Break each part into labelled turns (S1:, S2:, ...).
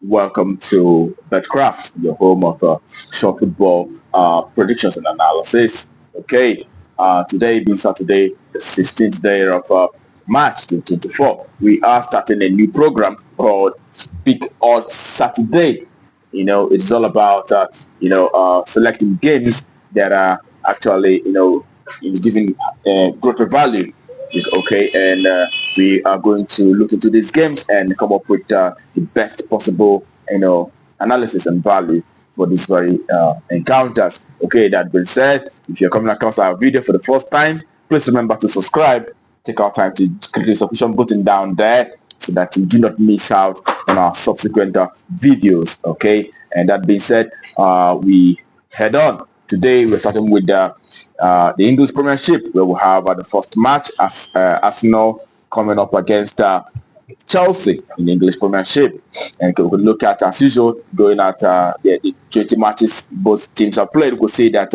S1: Welcome to Betkraft, your home of short football predictions and analysis. Okay, today being Saturday, the 16th day of March 2024, we are starting a new program called Big Odds Saturday. It's all about selecting games that are actually giving greater value. Okay, and we are going to look into these games and come up with the best possible analysis and value for these very encounters. Okay, that being said, if you're coming across our video for the first time, please remember to subscribe. Take our time to click the subscription button down there so that you do not miss out on our subsequent videos. Okay, and that being said, we head on. Today we're starting with the English Premiership, where we have the first match as Arsenal coming up against Chelsea in the English Premiership. And we could look at, as usual, going at the 20 matches both teams have played. We could see that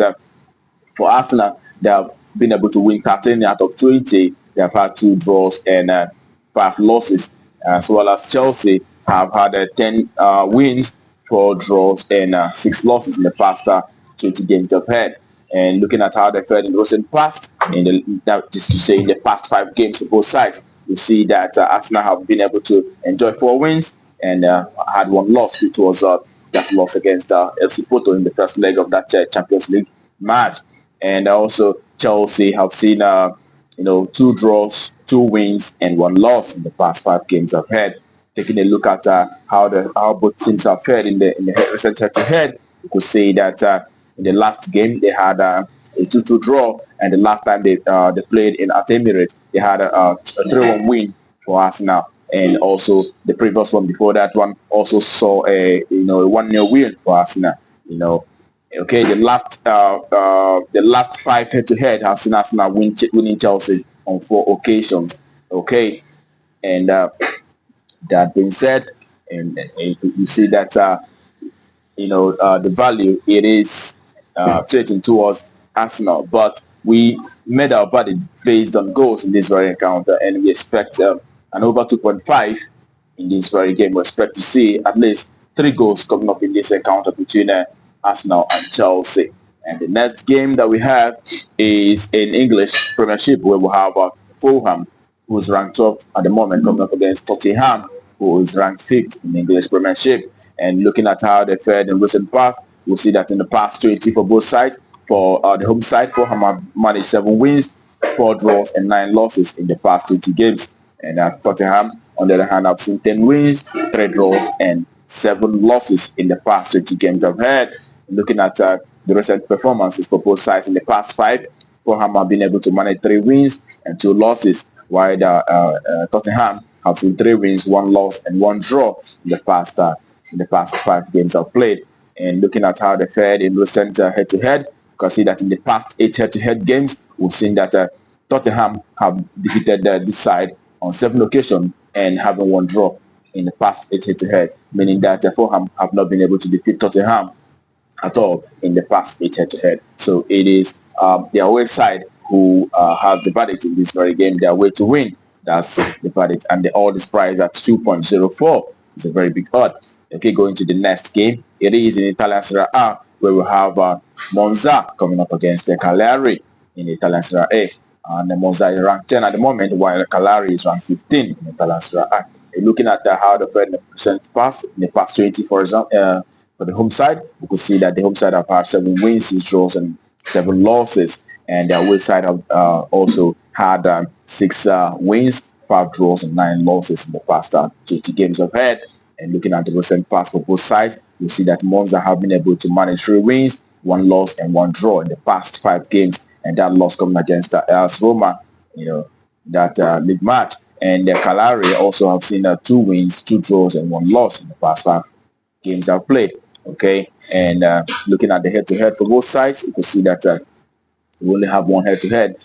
S1: for Arsenal, they have been able to win 13 out of 20. They have had 2 draws and 5 losses, as well as Chelsea have had 10 wins, 4 draws and 6 losses in the past 20 games they've had. And looking at how they fared in the recent past, just to say in the past 5 games for both sides, you see that Arsenal have been able to enjoy 4 wins and had 1 loss, which was that loss against FC Porto in the first leg of that Champions League match. And also Chelsea have seen 2 draws, 2 wins, and 1 loss in the past 5 games I've had. Taking a look at how both teams have fared in the recent head-to-head, you could say that in the last game they had a 2-2 draw, and the last time they played in at Emirates, they had a 3-1 win for Arsenal. And also the previous one before that one also saw a 1-0 win for Arsenal. Okay, the last 5 head-to-head has seen Arsenal winning Chelsea on 4 occasions. Okay, and that being said, and you see that the value it is tilting towards Arsenal, but we made our body based on goals in this very encounter, and we expect an over 2.5 in this very game. We expect to see at least 3 goals coming up in this encounter between Arsenal and Chelsea. And the next game that we have is in English Premiership, where we have Fulham, who's ranked 12th at the moment, coming up against Tottenham, who is ranked 5th in the English Premiership. And looking at how they fared in recent past, we'll see that in the past 20 for both sides, for the home side, Fulham have managed 7 wins, 4 draws, and 9 losses in the past 20 games. And Tottenham, on the other hand, have seen 10 wins, 3 draws, and 7 losses in the past 20 games they've had. Looking at the recent performances for both sides in the past 5, Fulham have been able to manage 3 wins and 2 losses, while Tottenham have seen 3 wins, 1 loss, and 1 draw in the past 5 games I've played. And looking at how they fared in recent head-to-head, you can see that in the past 8 head-to-head games, we've seen that Tottenham have defeated this side on 7 occasions and having 1 draw in the past 8 head-to-head, meaning that Fulham have not been able to defeat Tottenham at all in the past 8 head-to-head. So it is the away side who has the verdict in this very game. Their way to win, that's the verdict, and the odd is priced at 2.04. It's a very big odd. Okay, going to the next game, it is in Italian Serie A, where we have Monza coming up against Cagliari in the Italian Serie A. And Monza is ranked 10 at the moment, while Cagliari is ranked 15 in the Italian Serie A. Looking at how the fared in the recent past, in the past 20, for example, for the home side, we could see that the home side have had 7 wins, 6 draws, and 7 losses, and the away side have also had 6 wins, 5 draws, and 9 losses in the past 20 games they've had. And looking at the recent past for both sides, you see that Monza have been able to manage 3 wins, 1 loss, and 1 draw in the past 5 games, and that loss coming against AS Roma, that league match. And Cagliari also have seen 2 wins, 2 draws, and 1 loss in the past 5 games I've played. Okay, and looking at the head-to-head for both sides, you can see that we only have 1 head-to-head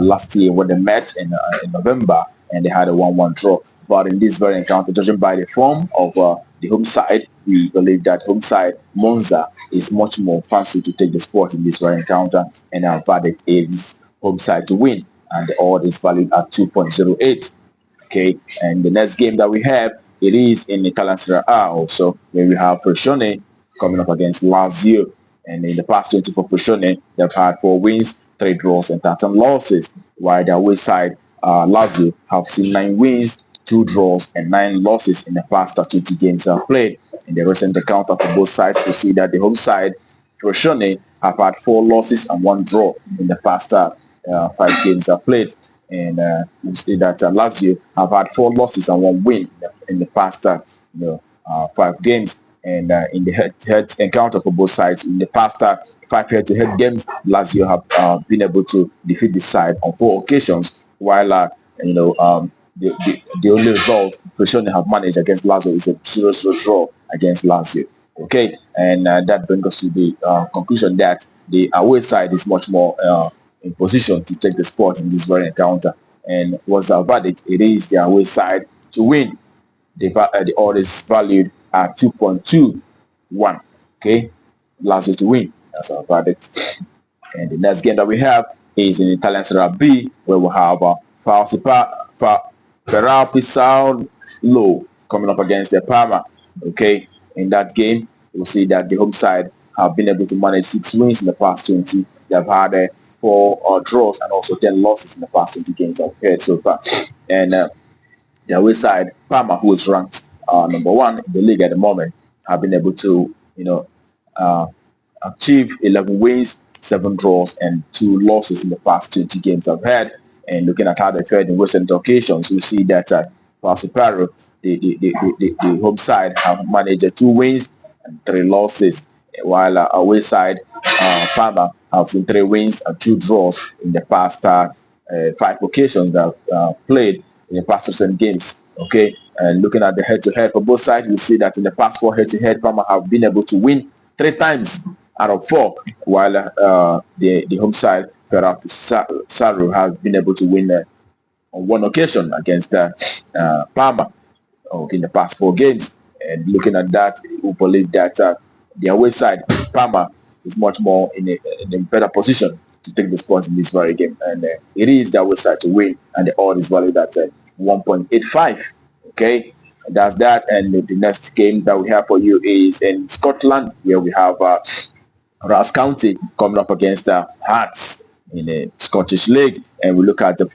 S1: last year when they met in November, and they had a 1-1 draw. But in this very encounter, judging by the form of the home side, we believe that home side Monza is much more fancy to take the sport in this very encounter, and our verdict is home side to win, and the odd is valued at 2.08. Okay, and the next game that we have it is in Italian Serie A also, where we have Frosinone coming up against Lazio. And in the past 24 Frosinone, they've had 4 wins, 3 draws, and 13 losses. While the away side, Lazio, have seen 9 wins, 2 draws, and 9 losses in the past 20 games they have played. In the recent encounter for both sides, we see that the home side, Frosinone, have had 4 losses and 1 draw in the past 5 games they have played. And we see that Lazio have had 4 losses and 1 win in the past 5 games. And in the head-to-head encounter for both sides, in the past 5 head-to-head games, Lazio have been able to defeat the side on 4 occasions, while the only result Frosinone have managed against Lazio is a 0-0 draw against Lazio. Okay, and that brings us to the conclusion that the away side is much more in position to take the spot in this very encounter. And what's our verdict? It is the away side to win. The odds is valued at 2.21. Okay, Lazio to win. That's our verdict. And the next game that we have is in Italian Serie B, where we have Ferrari Pisau Low coming up against the Parma. Okay, in that game, we'll see that the home side have been able to manage 6 wins in the past 20. They've had 4 draws and also 10 losses in the past 20 games they've played so far. And the away side, Parma, who is ranked number 1 in the league at the moment, have been able to, achieve 11 wins, 7 draws, and 2 losses in the past 20 games they've had. And looking at how they fared in recent occasions, we see that Pasuparo, the home side, have managed 2 wins and 3 losses, while away side, Parma, have seen 3 wins and 2 draws in the past 5 occasions that have played in the past recent games. Okay, and looking at the head-to-head for both sides, we see that in the past 4 head-to-head, Parma have been able to win 3 times out of 4, while the home side, Saru, has been able to win on 1 occasion against Parma in the past 4 games. And looking at that, we believe that the away side, Parma, is much more in a better position to take the spot in this very game. And it is the away side to win, and the odd is valued at 1.85. Okay, that's that. And the next game that we have for you is in Scotland, where we have Ross County coming up against Hearts in the Scottish League. And we look at the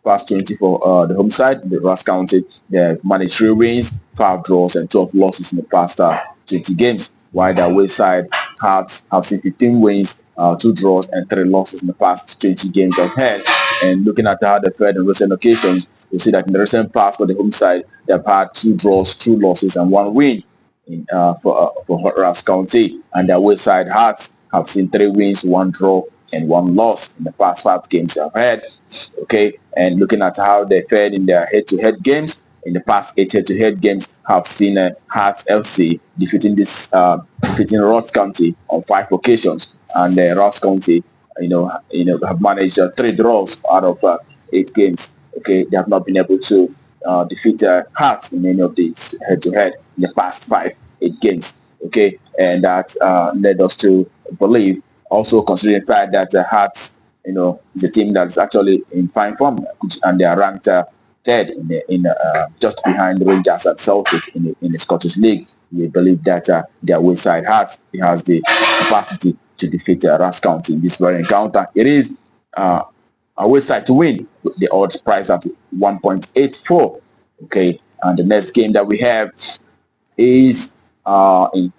S1: past 20 for the home side, the Ross County. They've managed 3 wins, 5 draws, and 12 losses in the past 20 games. While the away side, Hearts, have seen 15 wins, 2 draws, and 3 losses in the past 20 games they've had. And looking at how they fared in recent occasions, you see that in the recent past for the home side, they've had 2 draws, 2 losses, and 1 win for Ross County. And the away side, Hearts, have seen 3 wins, 1 draw, and 1 loss in the past 5 games they've had. Okay, and looking at how they fared in their head-to-head games, in the past 8 head-to-head games, have seen Hearts FC defeating Ross County on 5 occasions, and Ross County, have managed 3 draws out of 8 games. Okay, they have not been able to defeat Hearts in any of these head-to-head in the past 8 games. Okay, and that led us to believe, also considering the fact that Hearts, is a team that is actually in fine form, and they are ranked 3rd in just behind Rangers and Celtic in the Scottish League. We believe that their away side has the capacity to defeat Ross County in this very encounter. It is away side to win, with the odds price at 1.84. Okay, and the next game that we have is in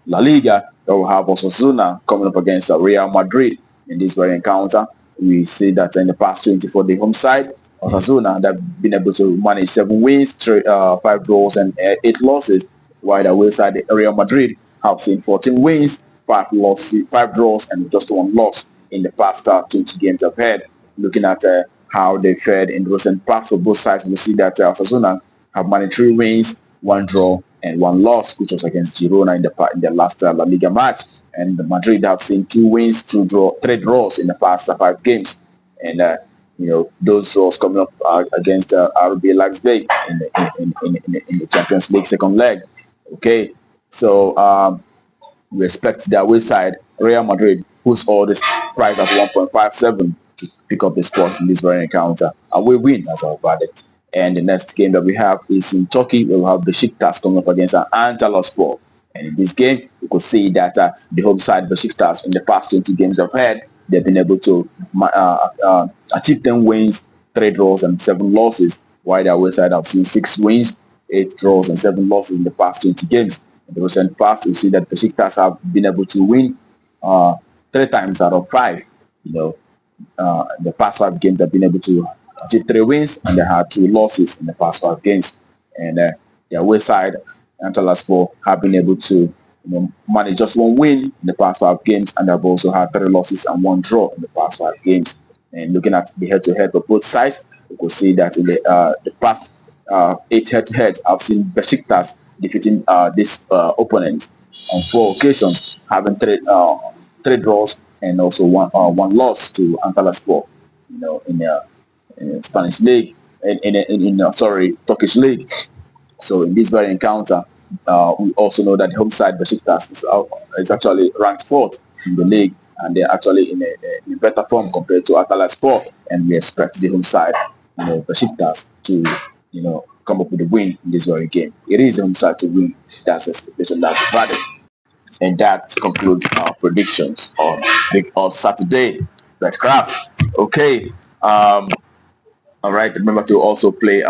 S1: La Liga. We'll have Osasuna coming up against Real Madrid in this very encounter. We see that in the past 24 the home side, Osasuna, they've been able to manage 7 wins, 5 draws, and 8 losses, while the away side, Real Madrid, have seen 14 wins, 5 losses, 5 draws, and just 1 loss in the past 20 games they've had. Looking at how they fared in the recent past for both sides, we see that Osasuna have managed 3 wins, 1 draw, and 1 loss, which was against Girona in the last La Liga match. And Madrid have seen 2 wins, 3 draws in the past 5 games. And those draws coming up against RB Leipzig in the Champions League second leg. Okay, so we expect the away side, Real Madrid, who's all this price at 1.57, to pick up the spot in this very encounter. Away win as our verdict. And the next game that we have is in Turkey. We'll have Besiktas coming up against Antalyaspor. And in this game, you could see that the home side Besiktas in the past 20 games they've had, they've been able to achieve 10 wins, 3 draws, and 7 losses. While the away side have seen 6 wins, 8 draws, and 7 losses in the past 20 games. In the recent past, you see that Besiktas have been able to win 3 times out of 5. You know, the past 5 games they've been able to achieved 3 wins and they had 2 losses in the past 5 games. And the away side, Antalyaspor, have been able to manage just 1 win in the past 5 games, and they've also had 3 losses and 1 draw in the past 5 games. And looking at the head-to-head for both sides, you can see that in the past 8 head-to-heads, I've seen Besiktas defeating this opponent on 4 occasions, having 3 draws and also one loss to Antalyaspor. In Spanish league, in Turkish league. So in this very encounter, we also know that the home side Besiktas is actually ranked 4th in the league, and they're actually in a better form compared to Antalyaspor, and we expect the home side, Besiktas, to come up with a win in this very game. It is the home side to win. That's the expectation that we've had it. And that concludes our predictions on Saturday. Betkraft. Okay. All right. Remember to also play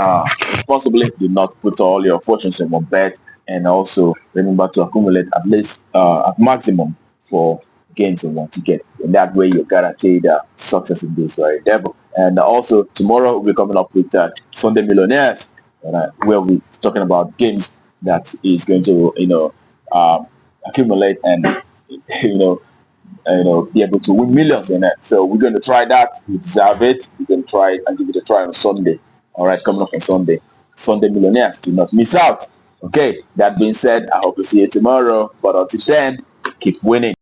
S1: responsibly. Do not put all your fortunes in one bet, and also remember to accumulate at least at maximum 4 games in one ticket. In that way, you're guaranteed success in this very devil. And also tomorrow we're coming up with Sunday Millionaires, where we're talking about games that is going to accumulate and be able to win millions in it. So we're going to try that. We deserve it. We're going to try it and give it a try on Sunday. All right, coming up on Sunday. Sunday Millionaires. Do not miss out. Okay, that being said, I hope to see you tomorrow. But until then, keep winning.